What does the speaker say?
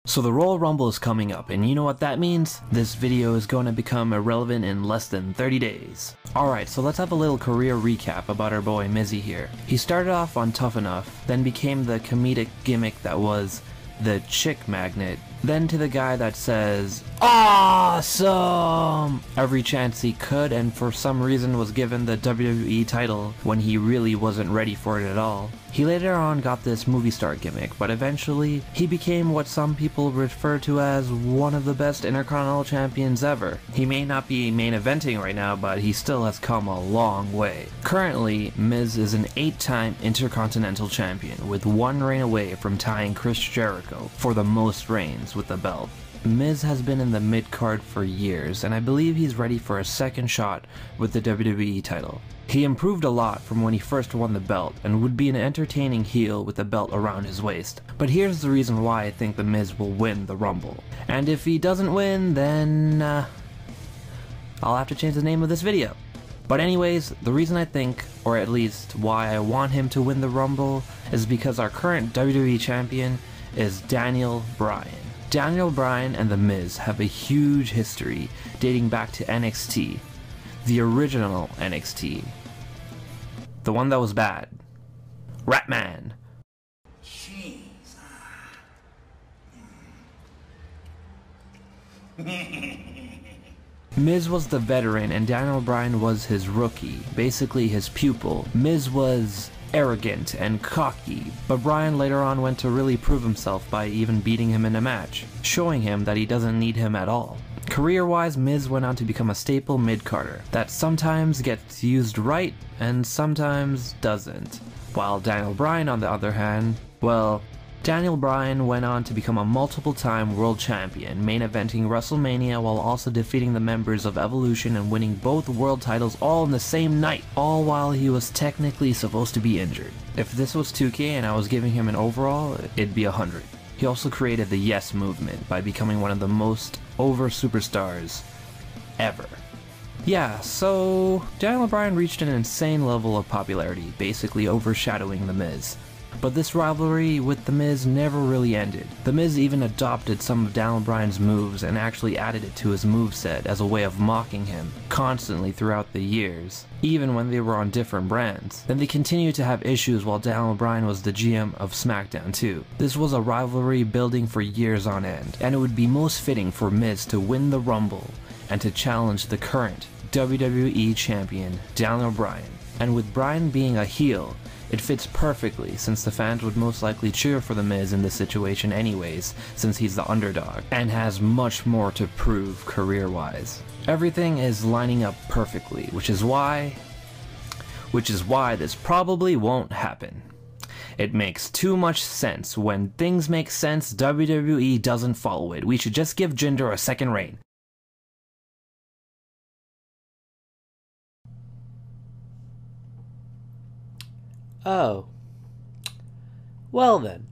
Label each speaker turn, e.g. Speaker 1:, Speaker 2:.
Speaker 1: So the Royal Rumble is coming up, and you know what that means? This video is going to become irrelevant in less than 30 days. Alright, so let's have a little career recap about our boy Mizzy here. He started off on Tough Enough, then became the comedic gimmick that was the chick magnet, then to the guy that says, "Awesome!" every chance he could, and for some reason was given the WWE title when he really wasn't ready for it at all. He later on got this movie star gimmick, but eventually he became what some people refer to as one of the best Intercontinental Champions ever. He may not be main eventing right now, but he still has come a long way. Currently, Miz is an 8-time Intercontinental Champion, with 1 reign away from tying Chris Jericho for the most reigns with the belt. Miz has been in the mid-card for years, and I believe he's ready for a second shot with the WWE title. He improved a lot from when he first won the belt, and would be an entertaining heel with the belt around his waist. But here's the reason why I think the Miz will win the Rumble. And if he doesn't win, then I'll have to change the name of this video. But anyways, the reason I think, or at least why I want him to win the Rumble, is because our current WWE Champion is Daniel Bryan. Daniel Bryan and The Miz have a huge history dating back to NXT, the original NXT, the one that was bad, Ratman. Miz was the veteran and Daniel Bryan was his rookie, basically his pupil. Miz was arrogant and cocky, but Bryan later on went to really prove himself by even beating him in a match, showing him that he doesn't need him at all. Career-wise, Miz went on to become a staple mid-carder that sometimes gets used right and sometimes doesn't. While Daniel Bryan, on the other hand, well, Daniel Bryan went on to become a multiple-time world champion, main eventing WrestleMania while also defeating the members of Evolution and winning both world titles all in the same night, all while he was technically supposed to be injured. If this was 2K and I was giving him an overall, it'd be 100. He also created the Yes movement by becoming one of the most over superstars ever. Yeah, so Daniel Bryan reached an insane level of popularity, basically overshadowing The Miz. But this rivalry with The Miz never really ended. The Miz even adopted some of Daniel Bryan's moves and actually added it to his moveset as a way of mocking him constantly throughout the years, even when they were on different brands. Then they continued to have issues while Daniel Bryan was the GM of SmackDown too. This was a rivalry building for years on end, and it would be most fitting for Miz to win the Rumble and to challenge the current WWE Champion Daniel Bryan. And with Bryan being a heel, it fits perfectly since the fans would most likely cheer for The Miz in this situation anyways, since he's the underdog, and has much more to prove career-wise. Everything is lining up perfectly, which is why this probably won't happen. It makes too much sense. When things make sense, WWE doesn't follow it. We should just give Jinder a second reign.
Speaker 2: Oh. Well then.